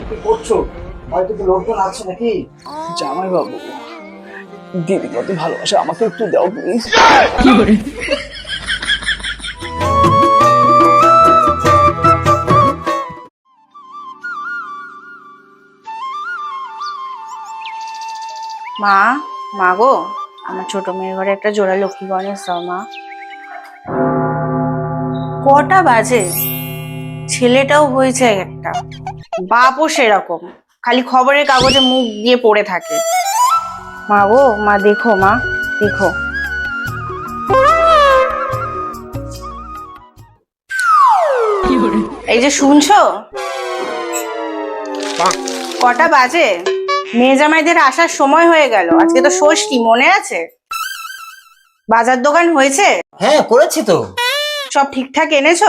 কি করছো? হয়তো কি লোকজন আছে নাকি? জামাই বাবু, দিদি কত ভালোবাসে, আমাকে একটু দাও প্লিজ। কি করে? মা, মা গো, আমার ছোট মেয়ের ঘরে একটা জোড়া লক্ষ্মী গণেশ দাও মা। কটা বাজে? ছেলেটাও হয়েছে একটা, বাপও সেরকম, খালি খবরের কাগজে মুখ দিয়ে পড়ে থাকে। মা গো, মা দেখো, মা দেখো। এই যে শুনছো, কটা বাজে? মেয়ে জামাইদের আসার সময় হয়ে গেল, আজকে তো ষষ্ঠী, মনে আছে? বাজার দোকান হয়েছে? হ্যাঁ করেছি তো। সব ঠিকঠাক এনেছো?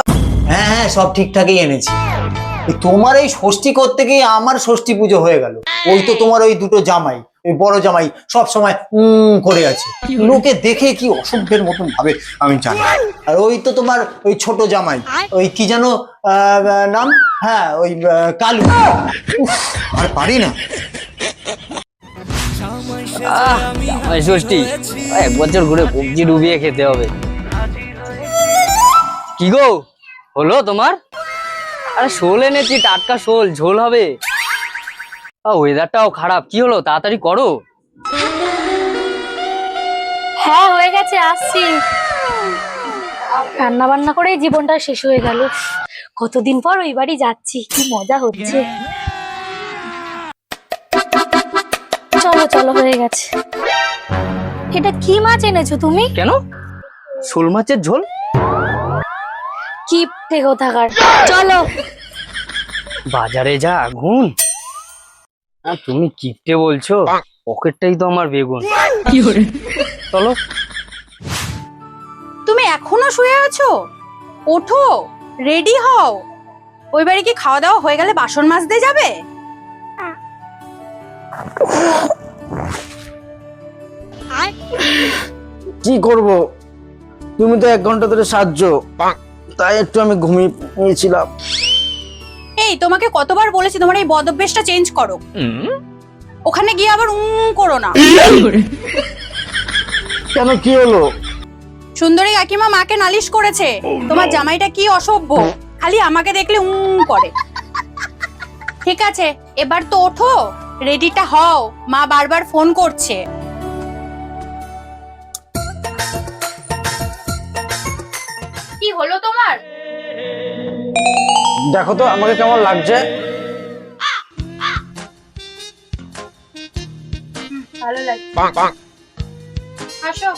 হ্যাঁ হ্যাঁ সব ঠিকঠাকই এনেছি। তোমার এই ষষ্ঠী করতে গিয়ে আমার ষষ্ঠী পুজো হয়ে গেল। ওই তো তোমার ওই দুটো জামাই, ওই বড় জামাই সব সময় করে আছে, লোকে দেখে কি অসভ্যের মতন ভাবে আমি জানি। আর ওই তো তোমার ওই ছোট জামাই, ওই কি যেন নাম, হ্যাঁ ওই কালু, আর পারি না। ষষ্ঠী এক বছর ঘুরে কবজি ডুবিয়ে খেতে হবে। কি গো, হলো তোমার? আরে শোল এনেছি, টাটকা শোল, ঝোল হবে। ওয়েদারটাও খারাপ, কি হলো তাড়াতাড়ি করো। হ্যাঁ হয়ে গেছে, আসছি। রান্না বান্না করেই জীবনটা শেষ হয়ে গেল। কতদিন পর ওই বাড়ি যাচ্ছি, কি মজা হচ্ছে। চলো চলো, হয়ে গেছে। এটা কি মাছ এনেছো তুমি? কেন, শোল মাছের ঝোল। কিপটে কোথাকার, চলো। বাজারে যা আগুন, আর তুমি কিপটে বলছো? পকেটটাই তো আমার বেগুন। কি করে? চলো। তুমি এখনো শুয়ে আছো? ওঠো, রেডি হও। ওই বাড়ি কি খাওয়া দাওয়া হয়ে গেলে বাসন মাজতে যাবে? কি করব, তুমি তো 1 ঘন্টা ধরে সাহায্য, তাই একটু আমি ঘুমিয়ে নিয়েছিলাম। এই, তোমাকে কতবার বলেছি তোমার এই বদ অভ্যেসটা চেঞ্জ করো। ওখানে গিয়ে আবার করো না। কেন, কি হলো? সুন্দরী কাকিমা মাকে নালিশ করেছে তোমার জামাইটা কি অসভ্য, খালি আমাকে দেখলে করে। ঠিক আছে, এবার তো ওঠো, রেডিটা হও, মা বারবার ফোন করছে। কি হলো তোমার? দেখো তো আমাকে কেমন লাগছে। ভালো লাগছে। আসো।